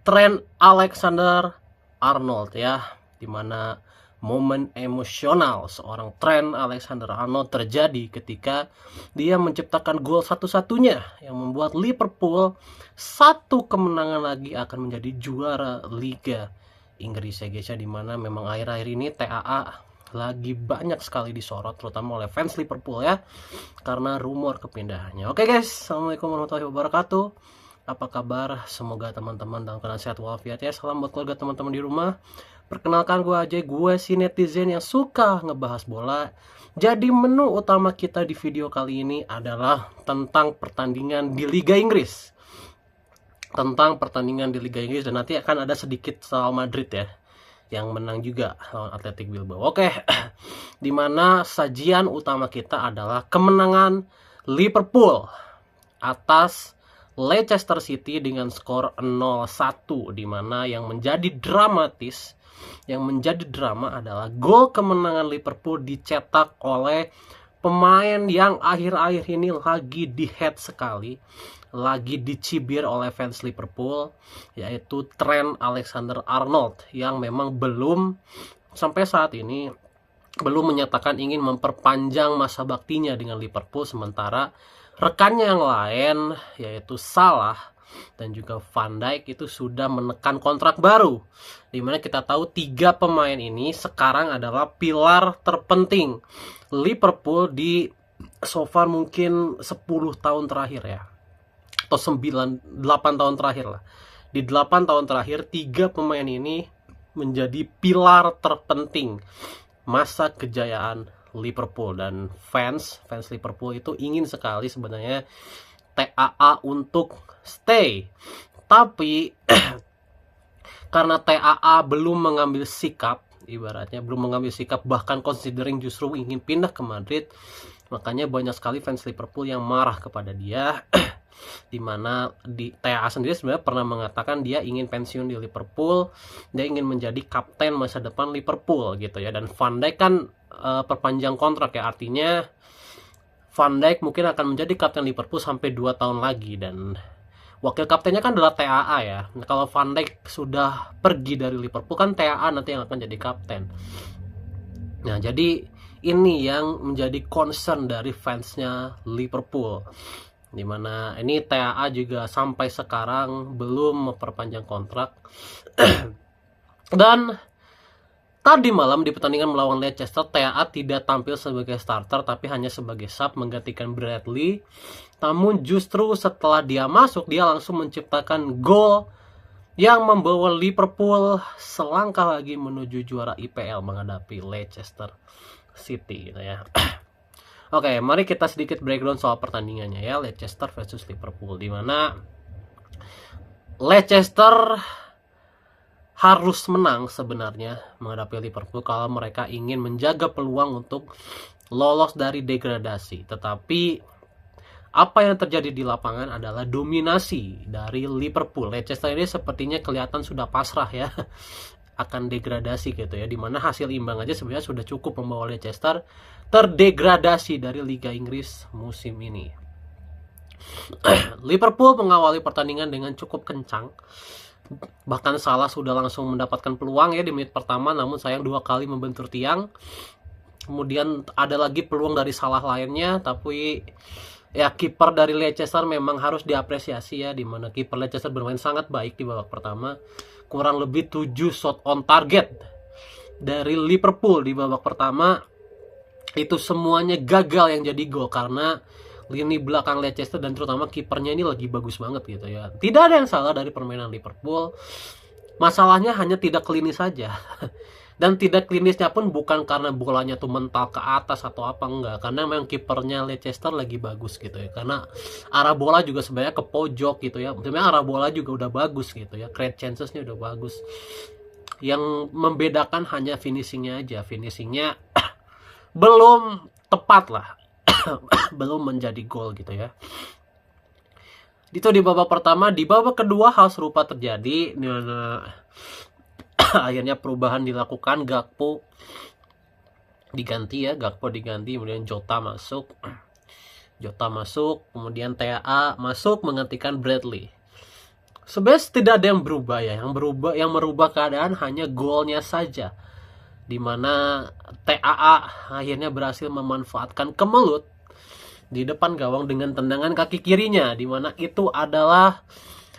Trent Alexander-Arnold ya, dimana momen emosional seorang Trent Alexander-Arnold terjadi ketika dia menciptakan gol satu-satunya yang membuat Liverpool satu kemenangan lagi akan menjadi juara Liga Inggris ya guys ya, dimana memang akhir-akhir ini TAA lagi banyak sekali disorot terutama oleh fans Liverpool ya karena rumor kepindahannya. Oke guys, assalamualaikum warahmatullahi wabarakatuh. Apa kabar? Semoga teman-teman dalam keadaan sehat walafiat ya. Salam buat keluarga teman-teman di rumah. Perkenalkan gue Ajay, gue si netizen yang suka ngebahas bola. Jadi menu utama kita di video kali ini adalah tentang pertandingan di Liga Inggris. Dan nanti akan ada sedikit soal Madrid ya, yang menang juga lawan Athletic Bilbao. Oke, dimana sajian utama kita adalah kemenangan Liverpool atas Leicester City dengan skor 0-1, dimana yang menjadi drama adalah gol kemenangan Liverpool dicetak oleh pemain yang akhir-akhir ini lagi di-hate sekali, lagi dicibir oleh fans Liverpool, yaitu Trent Alexander-Arnold yang memang sampai saat ini belum menyatakan ingin memperpanjang masa baktinya dengan Liverpool, sementara rekannya yang lain yaitu Salah dan juga Van Dijk itu sudah menekan kontrak baru, dimana kita tahu 3 pemain ini sekarang adalah pilar terpenting Liverpool di so far mungkin 10 tahun terakhir ya, atau 8 tahun terakhir lah. Di 8 tahun terakhir 3 pemain ini menjadi pilar terpenting masa kejayaan Liverpool, dan fans Liverpool itu ingin sekali sebenarnya TAA untuk stay, tapi karena TAA belum mengambil sikap, bahkan considering justru ingin pindah ke Madrid, makanya banyak sekali fans Liverpool yang marah kepada dia. Dimana di TAA sendiri sebenarnya pernah mengatakan dia ingin pensiun di Liverpool, dia ingin menjadi kapten masa depan Liverpool gitu ya. Dan Van Dijk kan perpanjang kontrak ya, artinya Van Dijk mungkin akan menjadi kapten Liverpool sampai 2 tahun lagi, dan wakil kaptennya kan adalah TAA ya. Nah, kalau Van Dijk sudah pergi dari Liverpool kan TAA nanti yang akan jadi kapten. Nah, jadi ini yang menjadi concern dari fansnya Liverpool, dimana ini TAA juga sampai sekarang belum memperpanjang kontrak. Dan tadi malam di pertandingan melawan Leicester, TAA tidak tampil sebagai starter tapi hanya sebagai sub menggantikan Bradley. Namun justru setelah dia masuk, dia langsung menciptakan gol yang membawa Liverpool selangkah lagi menuju juara IPL menghadapi Leicester City gitu ya. Oke, mari kita sedikit breakdown soal pertandingannya ya, Leicester versus Liverpool, dimana Leicester harus menang sebenarnya menghadapi Liverpool kalau mereka ingin menjaga peluang untuk lolos dari degradasi. Tetapi apa yang terjadi di lapangan adalah dominasi dari Liverpool. Leicester ini sepertinya kelihatan sudah pasrah ya akan degradasi gitu ya, dimana hasil imbang aja sebenarnya sudah cukup membawa Leicester terdegradasi dari Liga Inggris musim ini. Liverpool mengawali pertandingan dengan cukup kencang, bahkan Salah sudah langsung mendapatkan peluang ya di menit pertama, namun sayang 2 kali membentur tiang. Kemudian ada lagi peluang dari Salah lainnya, tapi ya kiper dari Leicester memang harus diapresiasi ya, dimana kiper Leicester bermain sangat baik di babak pertama. Kurang lebih 7 shot on target dari Liverpool di babak pertama itu semuanya gagal yang jadi gol karena lini belakang Leicester dan terutama kipernya ini lagi bagus banget gitu ya. Tidak ada yang salah dari permainan Liverpool, masalahnya hanya tidak klinis saja. Dan tidak klinisnya pun bukan karena bolanya tuh mental ke atas atau apa, enggak, karena memang kipernya Leicester lagi bagus gitu ya, karena arah bola juga sebenarnya ke pojok gitu ya, sebenarnya arah bola juga udah bagus gitu ya, create chancesnya udah bagus. Yang membedakan hanya finishingnya aja, finishingnya belum tepat lah. Belum menjadi gol gitu ya. Itu di babak pertama. Di babak kedua hal serupa terjadi, akhirnya perubahan dilakukan, Gakpo diganti, kemudian Jota masuk, kemudian TAA masuk menggantikan Bradley. sebenarnya tidak ada yang berubah ya. Yang merubah keadaan hanya golnya saja, dimana TAA akhirnya berhasil memanfaatkan kemelut di depan gawang dengan tendangan kaki kirinya, dimana itu adalah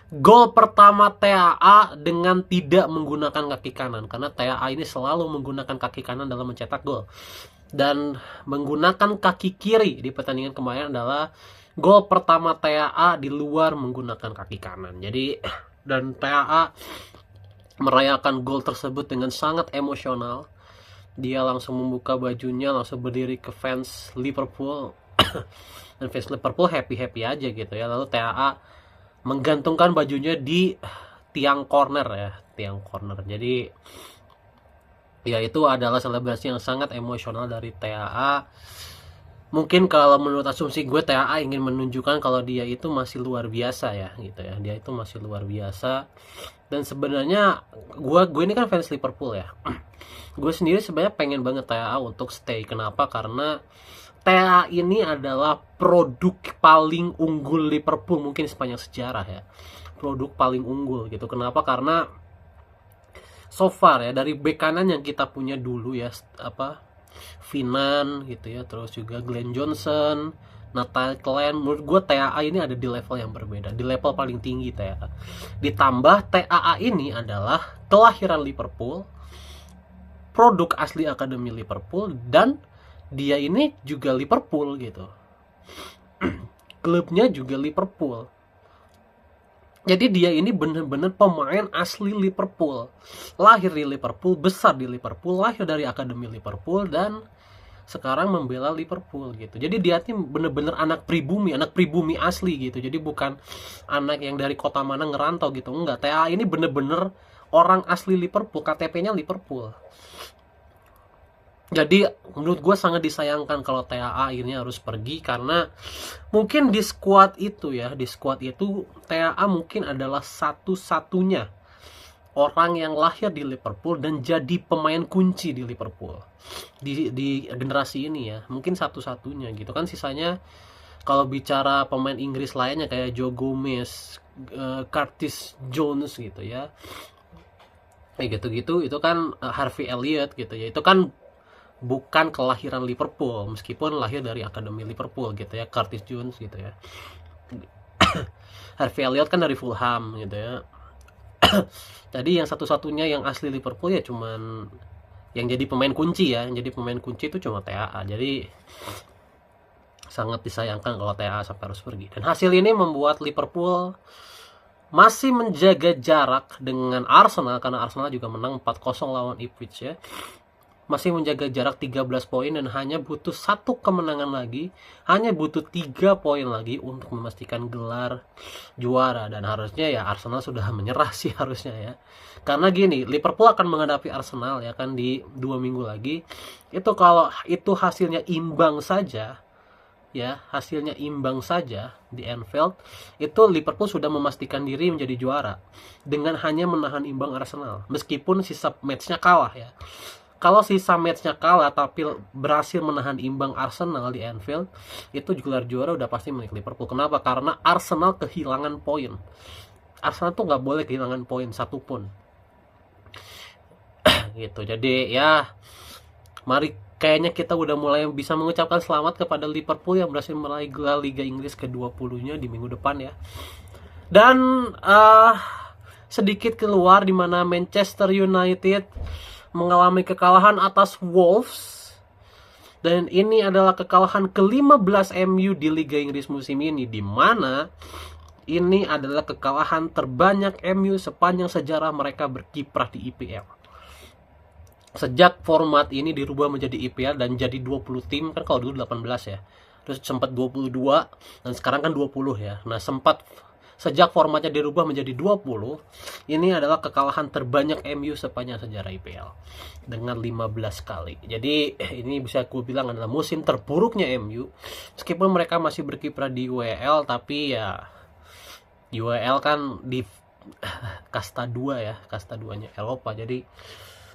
gol pertama TAA dengan tidak menggunakan kaki kanan, karena TAA ini selalu menggunakan kaki kanan dalam mencetak gol. Dan menggunakan kaki kiri di pertandingan kemarin adalah gol pertama TAA di luar menggunakan kaki kanan. Jadi, dan TAA merayakan gol tersebut dengan sangat emosional. Dia langsung membuka bajunya, langsung berdiri ke fans Liverpool. Dan fans Liverpool happy-happy aja gitu ya. Lalu TAA menggantungkan bajunya di tiang corner ya, tiang corner. Jadi ya itu adalah selebrasi yang sangat emosional dari TAA. Mungkin kalau menurut asumsi gue, TAA ingin menunjukkan kalau dia itu masih luar biasa ya gitu ya. Dia itu masih luar biasa. Dan sebenarnya gue ini kan fans Liverpool ya. Gue sendiri sebenarnya pengen banget TAA untuk stay. Kenapa? Karena TAA ini adalah produk paling unggul Liverpool mungkin sepanjang sejarah ya. Produk paling unggul gitu. Kenapa? Karena so far ya, dari bek kanan yang kita punya dulu ya, Finan gitu ya, terus juga Glenn Johnson, Nathaniel Clyne, menurut gue TAA ini ada di level yang berbeda, di level paling tinggi TAA. Ditambah TAA ini adalah kelahiran Liverpool, produk asli akademi Liverpool, dan dia ini juga Liverpool gitu. Klubnya juga Liverpool. Jadi dia ini benar-benar pemain asli Liverpool. Lahir di Liverpool, besar di Liverpool, lahir dari akademi Liverpool, dan sekarang membela Liverpool gitu. Jadi dia ini benar-benar anak pribumi asli gitu. Jadi bukan anak yang dari kota mana ngerantau gitu. Enggak, TAA ini benar-benar orang asli Liverpool, KTP-nya Liverpool. Jadi menurut gue sangat disayangkan kalau TAA akhirnya harus pergi, karena mungkin di squad itu TAA mungkin adalah satu-satunya orang yang lahir di Liverpool dan jadi pemain kunci di Liverpool di generasi ini ya, mungkin satu-satunya gitu kan. Sisanya kalau bicara pemain Inggris lainnya kayak Joe Gomez, Curtis Jones gitu ya, kayak gitu-gitu, itu kan Harvey Elliott gitu ya, itu kan bukan kelahiran Liverpool meskipun lahir dari akademi Liverpool gitu ya, Curtis Jones gitu ya. Harvey Elliott kan dari Fulham gitu ya. Jadi yang satu-satunya yang asli Liverpool ya cuman yang jadi pemain kunci ya, yang jadi pemain kunci itu cuma TAA. Jadi sangat disayangkan kalau TAA sampai harus pergi. Dan hasil ini membuat Liverpool masih menjaga jarak dengan Arsenal, karena Arsenal juga menang 4-0 lawan Ipswich ya. Masih menjaga jarak 13 poin dan hanya butuh 1 kemenangan lagi, hanya butuh 3 poin lagi untuk memastikan gelar juara. Dan harusnya ya Arsenal sudah menyerah sih harusnya ya, karena gini, Liverpool akan menghadapi Arsenal ya kan di 2 minggu lagi. Itu kalau itu hasilnya imbang saja ya, hasilnya imbang saja di Anfield, itu Liverpool sudah memastikan diri menjadi juara dengan hanya menahan imbang Arsenal, meskipun sisa matchnya kalah ya. Kalau sisa matchnya kalah tapi berhasil menahan imbang Arsenal di Anfield, itu gelar juara udah pasti milik Liverpool. Kenapa? Karena Arsenal kehilangan poin. Arsenal tuh nggak boleh kehilangan poin satupun. Gitu. Jadi ya, mari, kayaknya kita udah mulai bisa mengucapkan selamat kepada Liverpool yang berhasil meraih gelar Liga Inggris ke-20-nya di minggu depan ya. Dan sedikit keluar di mana Manchester United mengalami kekalahan atas Wolves, dan ini adalah kekalahan ke-15 MU di Liga Inggris musim ini, di mana ini adalah kekalahan terbanyak MU sepanjang sejarah mereka berkiprah di IPL. Sejak format ini dirubah menjadi IPL dan jadi 20 tim, kan kalau dulu 18 ya, terus sempat 22 dan sekarang kan 20 ya. Nah, sejak formatnya dirubah menjadi 20, ini adalah kekalahan terbanyak MU sepanjang sejarah IPL dengan 15 kali. Jadi ini bisa aku bilang adalah musim terburuknya MU. Meskipun mereka masih berkiprah di UEL, tapi ya UEL kan di kasta 2 ya, kasta 2-nya Eropa. Jadi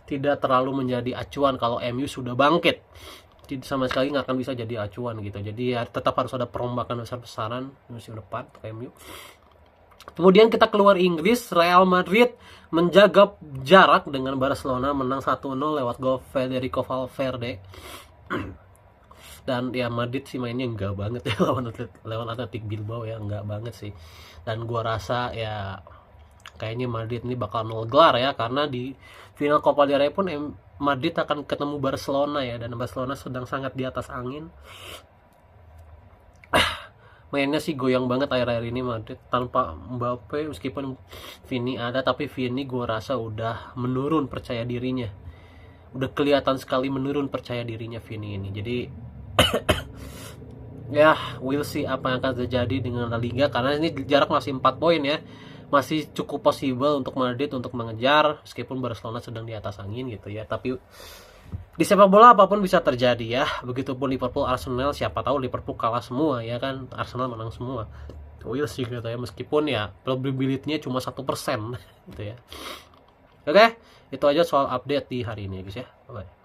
tidak terlalu menjadi acuan kalau MU sudah bangkit. Sama sekali nggak akan bisa jadi acuan gitu. Jadi ya tetap harus ada perombakan besar-besaran musim depan untuk MU. Kemudian kita keluar Inggris, Real Madrid menjaga jarak dengan Barcelona, menang 1-0 lewat gol Federico Valverde. Dan ya Madrid sih mainnya enggak banget ya lawan Athletic Bilbao ya, enggak banget sih. Dan gua rasa ya kayaknya Madrid ini bakal nol gelar ya, karena di final Copa del Rey pun Madrid akan ketemu Barcelona ya, dan Barcelona sedang sangat di atas angin. Mainnya sih goyang banget akhir-akhir ini Madrid tanpa Mbappe, meskipun Vini ada, tapi Vini gue rasa udah menurun percaya dirinya, udah kelihatan sekali menurun percaya dirinya Vini ini. Jadi ya we'll see apa yang akan terjadi dengan La Liga, karena ini jarak masih 4 poin ya, masih cukup possible untuk Madrid untuk mengejar meskipun Barcelona sedang di atas angin gitu ya. Tapi di sepak bola apapun bisa terjadi ya. Begitupun Liverpool, Arsenal, siapa tahu Liverpool kalah semua ya kan, Arsenal menang semua. We'll see gitu ya, meskipun ya probability-nya cuma 1% gitu ya. Oke, itu aja soal update di hari ini guys ya. Bye.